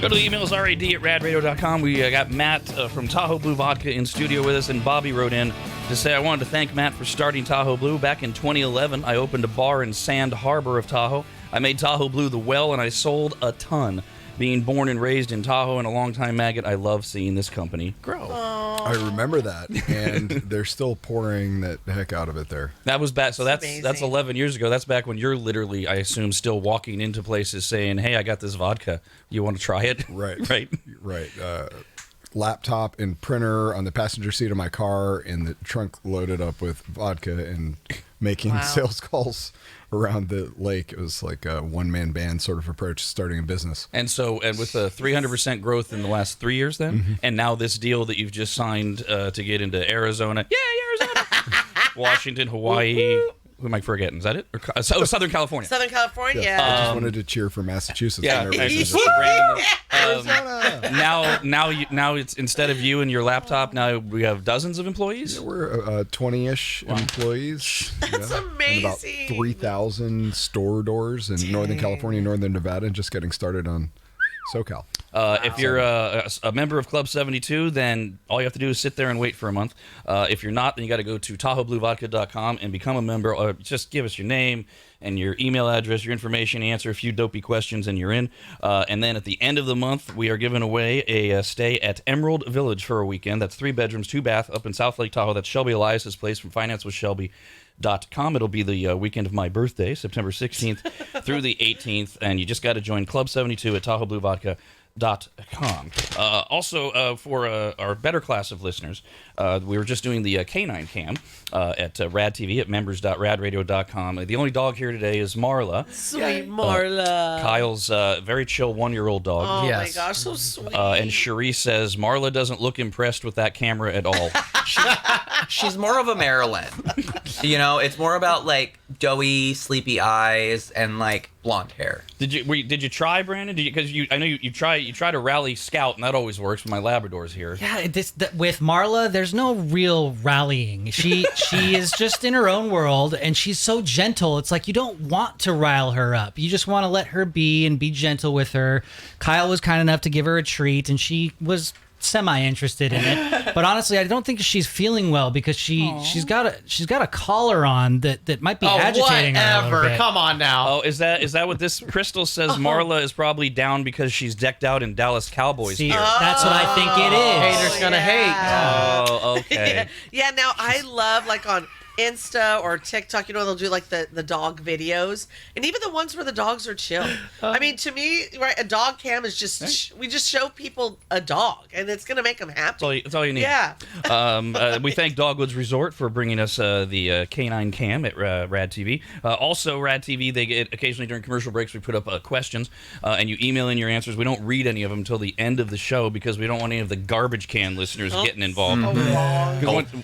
Go to the emails, rad@radradio.com. We got Matt from Tahoe Blue Vodka in studio with us, and Bobby wrote in to say, I wanted to thank Matt for starting Tahoe Blue. Back in 2011, I opened a bar in Sand Harbor of Tahoe. I made Tahoe Blue the well, and I sold a ton. Being born and raised in Tahoe and a longtime maggot, I love seeing this company grow. Aww. I remember that, and they're still pouring the heck out of it there. That was back, so that's amazing. That's 11 years ago. That's back when you're literally, I assume, still walking into places saying, hey, I got this vodka. You want to try it? Right. Right. Laptop and printer on the passenger seat of my car, and the trunk loaded up with vodka, and making sales calls around the lake. It was like a one-man band sort of approach to starting a business. And with a 300% growth in the last 3 years then, and now this deal that you've just signed to get into Arizona. Yay, Arizona! Washington, Hawaii. Who am I forgetting? Is that it? Or, Southern California. Southern California. Yes, I just wanted to cheer for Massachusetts. Yeah, now it's instead of you and your laptop, now we have dozens of employees. Yeah, we're 20-ish employees. That's amazing. And about 3,000 store doors in Northern California, Northern Nevada, and just getting started on SoCal. If you're a member of Club 72, then all you have to do is sit there and wait for a month. If you're not, then you got to go to TahoeBlueVodka.com and become a member. Or just give us your name and your email address, your information, answer a few dopey questions, and you're in. And then at the end of the month, we are giving away a stay at Emerald Village for a weekend. That's 3 bedrooms, 2 bath up in South Lake Tahoe. That's Shelby Elias's place from FinanceWithShelby.com. It'll be the weekend of my birthday, September 16th through the 18th, and you just got to join Club 72 at TahoeBlueVodka.com. Also, for our better class of listeners, we were just doing the Canine Cam at RAD TV at members.radradio.com. The only dog here today is Marla. Sweet Marla. Kyle's very chill 1-year-old dog. Oh my gosh, so sweet. And Cherie says Marla doesn't look impressed with that camera at all. She's more of a Marilyn. It's more about like doughy, sleepy eyes and like blonde hair. Did you try, Brandon? Because I know you try to rally Scout, and that always works when my Labrador's here. Yeah, with Marla, there's no real rallying. She is just in her own world, and she's so gentle. It's like you don't want to rile her up. You just want to let her be and be gentle with her. Kyle was kind enough to give her a treat, and she was semi-interested in it, but honestly I don't think she's feeling well because she's got a collar on that might be agitating her a little bit. Come on now. Oh, is that what this Crystal says? Marla is probably down because she's decked out in Dallas Cowboys gear. That's what I think it is. Haters gonna hate. Oh, okay. Yeah, now I love like on Insta or TikTok, they'll do like the dog videos, and even the ones where the dogs are chill. I mean, to me, right, a dog cam is just we just show people a dog, and it's gonna make them happy. That's all you need. Yeah. We thank Dogwoods Resort for bringing us the Canine Cam at Rad TV. Also, Rad TV, they get occasionally during commercial breaks, we put up questions, and you email in your answers. We don't read any of them until the end of the show because we don't want any of the garbage can listeners getting involved.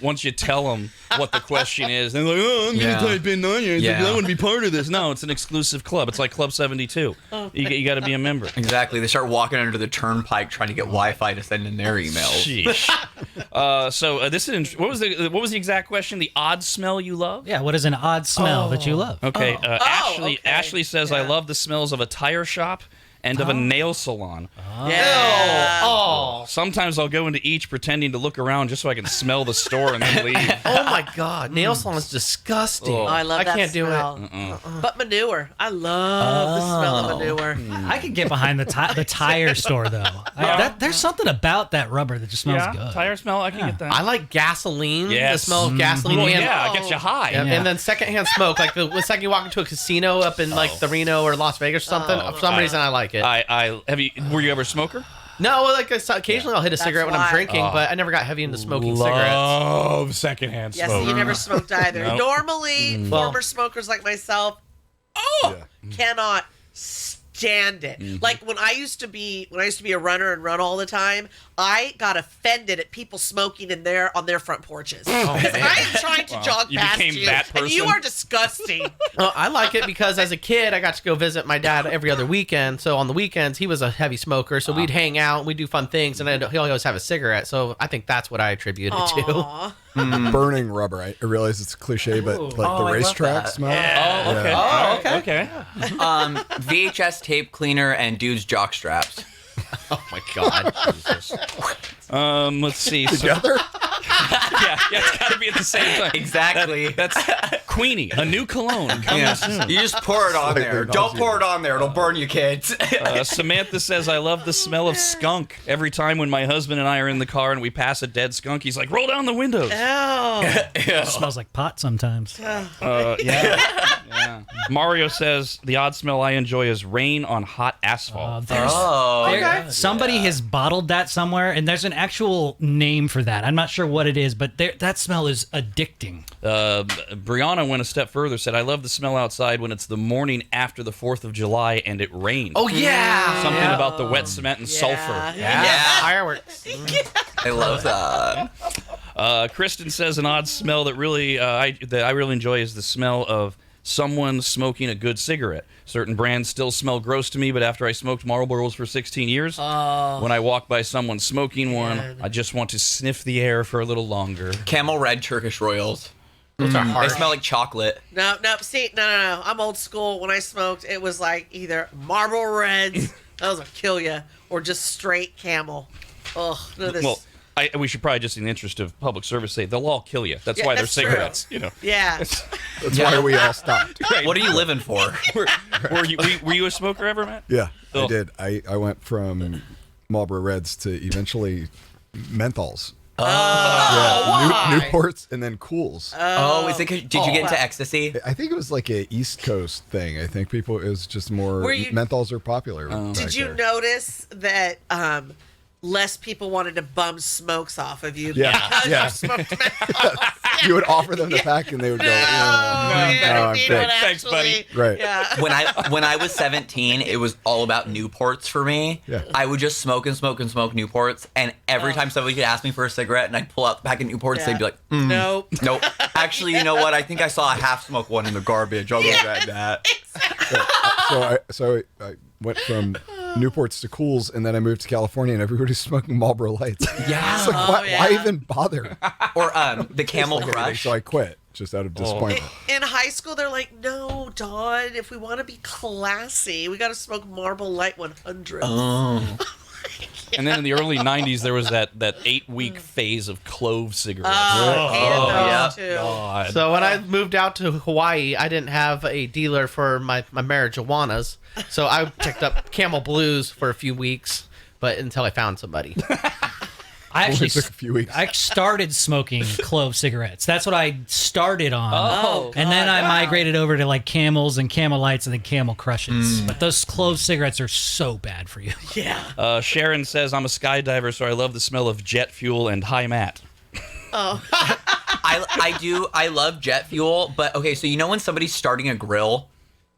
Once you tell them what the question is, they're like, oh, I'm going to type in onions. I want to be part of this. No, it's an exclusive club. It's like Club 72. You got to be a member. Exactly. They start walking under the turnpike trying to get Wi-Fi to send in their emails. Sheesh. So this is what was the exact question? The odd smell you love? Yeah. What is an odd smell that you love? Okay. Ashley says, I love the smells of a tire shop and of a nail salon. Yeah. Oh. Sometimes I'll go into each pretending to look around just so I can smell the store and then leave. Oh my God, nail salon is disgusting. Oh, I love that can't smell. do it. But manure, I love the smell of manure. I could get behind the tire store though. There's something about that rubber that just smells good. Tire smell, I can get that. I like gasoline. Yes. The smell of gasoline. Well, and, it gets you high. And then secondhand smoke, like the second you walk into a casino up in like the Reno or Las Vegas or something. For some reason, I like it. Were you ever a smoker? No, like occasionally I'll hit a cigarette when I'm drinking, but I never got heavy into smoking cigarettes. Love secondhand smoke. Yes, you never smoked either. Nope. Normally, former smokers like myself, cannot stand it. Like when I used to be a runner and run all the time, I got offended at people smoking on their front porches because I am trying to jog past you, and you are disgusting. Well, I like it because as a kid, I got to go visit my dad every other weekend. So on the weekends, he was a heavy smoker, so we'd hang out, we'd do fun things, and he'd always have a cigarette. So I think that's what I attribute it to. burning rubber. I realize it's a cliche, but like the I love racetrack that. smell. Oh, okay. Oh, okay. Okay. VHS tape cleaner and dude's jock straps. Oh my God. Let's see. So, Together? yeah, it's got to be at the same time. Exactly. That's Queenie, a new cologne coming soon. You just pour it on there. Don't pour it on there. It'll burn you, kids. Samantha says, I love the smell of skunk. Every time when my husband and I are in the car and we pass a dead skunk, he's like, roll down the windows. It smells like pot sometimes. Yeah. Mario says, the odd smell I enjoy is rain on hot asphalt. Somebody has bottled that somewhere, and there's an actual name for that. I'm not sure what it is, but that smell is addicting. Brianna went a step further, said, I love the smell outside when it's the morning after the 4th of July and it rains. Oh, yeah. Something about the wet cement and sulfur. Yeah. Fireworks. I love that. Kristen says an odd smell that I really enjoy is the smell of someone smoking a good cigarette. Certain brands still smell gross to me, but after I smoked Marlboros for 16 years, when I walk by someone smoking one, I just want to sniff the air for a little longer. Camel Red Turkish Royals. Those are They harsh. smell like chocolate. No. See, no. I'm old school. When I smoked, it was like either Marlboro Reds, those will kill you, or just straight Camel. Ugh, none of this. Well, we should probably just, in the interest of public service, say they'll all kill you. That's why they're that's true. cigarettes. You know. Yeah. That's why we all stopped. Right. What are you living for? Were you a smoker ever, Matt? Yeah, Oh. I did. I went from Marlboro Reds to eventually menthols. Newports and then Cools. Did you get into ecstasy? I think it was like a East Coast thing. I think it was just more Were you- menthols are popular. Did you notice that less people wanted to bum smokes off of you? Yeah, because yeah. you smoked menthols? You would offer them the pack and they would go, No, "Oh, you no, I'm need good." one Thanks, buddy. actually. Right. Yeah. When I was 17, it was all about Newports for me. Yeah. I would just smoke Newports, and every time somebody could ask me for a cigarette and I'd pull out the pack of Newports, Yeah. they'd be like, Nope. nope. Actually, you know what? I think I saw a half smoke one in the garbage. I'll regret that. So I went from Newports to Cools, and then I moved to California, and everybody's smoking Marlboro Lights. Yeah. It's like, why even bother? Or the Camel Like everything. Crush. So I quit just out of disappointment. In high school, they're like, no, Dawn, if we want to be classy, we got to smoke Marlboro Light 100. And then in the early 90s, there was that 8-week phase of clove cigarettes. I hated those too. God. So when I moved out to Hawaii, I didn't have a dealer for my marijuanas. So I picked up Camel Blues for a few weeks, but until I found somebody. I actually took a few weeks. I started smoking clove cigarettes. That's what I started on. Oh, and then I migrated over to like Camels and Camel Lights and then Camel Crushes. But those clove cigarettes are so bad for you. Yeah. Sharon says, I'm a skydiver, so I love the smell of jet fuel and high mat. I do. I love jet fuel, but okay. So you know when somebody's starting a grill,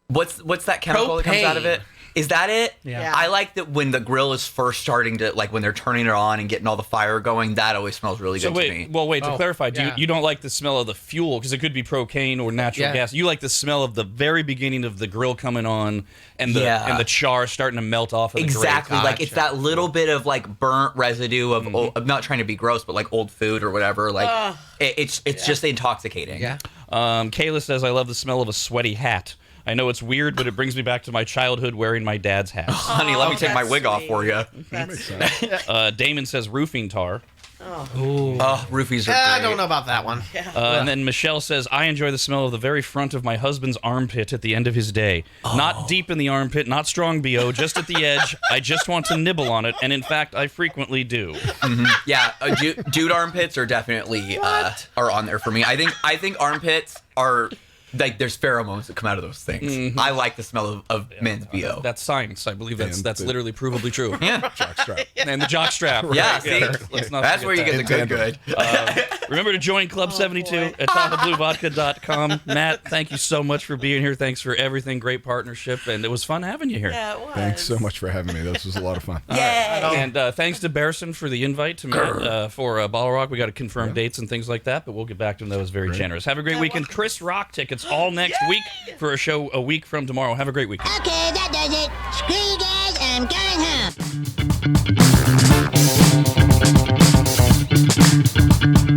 what's that chemical that comes out of it? Is that it? Yeah. I like that when the grill is first starting to, like when they're turning it on and getting all the fire going, that always smells really good to me. To clarify, you don't like the smell of the fuel because it could be propane or natural gas. You like the smell of the very beginning of the grill coming on and the char starting to melt off of the Exactly. grate. Like it's that little bit of like burnt residue of old, I'm not trying to be gross, but like old food or whatever. Like it's just intoxicating. Yeah. Kayla says, I love the smell of a sweaty hat. I know it's weird, but it brings me back to my childhood wearing my dad's hat. Honey, let me take my that's wig off sweet. for you. Damon says roofing tar. Oh, roofies are great. I don't know about that one. And then Michelle says, I enjoy the smell of the very front of my husband's armpit at the end of his day. Not deep in the armpit, not strong BO, just at the edge. I just want to nibble on it, and in fact, I frequently do. Yeah, dude armpits are definitely are on there for me. I think armpits are like there's pheromones that come out of those things. I like the smell of men's BO. That's science. I believe that's And literally provably true. Yeah. Jockstrap. And the jock strap. Yeah, see? Let's not That's forget where you that. get the good. Remember to join Club 72 at TahoeBlueVodka.com. Matt, thank you so much for being here. Thanks for everything. Great partnership, and it was fun having you here. Yeah, it was. Thanks so much for having me. This was a lot of fun. And thanks to Bearson for the invite to Matt for Bottle Rock. We got to confirm dates and things like that, but we'll get back to him. That was very generous. Have a great weekend. Chris Rock tickets all next week for a show a week from tomorrow. Have a great weekend. Okay, that does it. Screw you guys, I'm going home.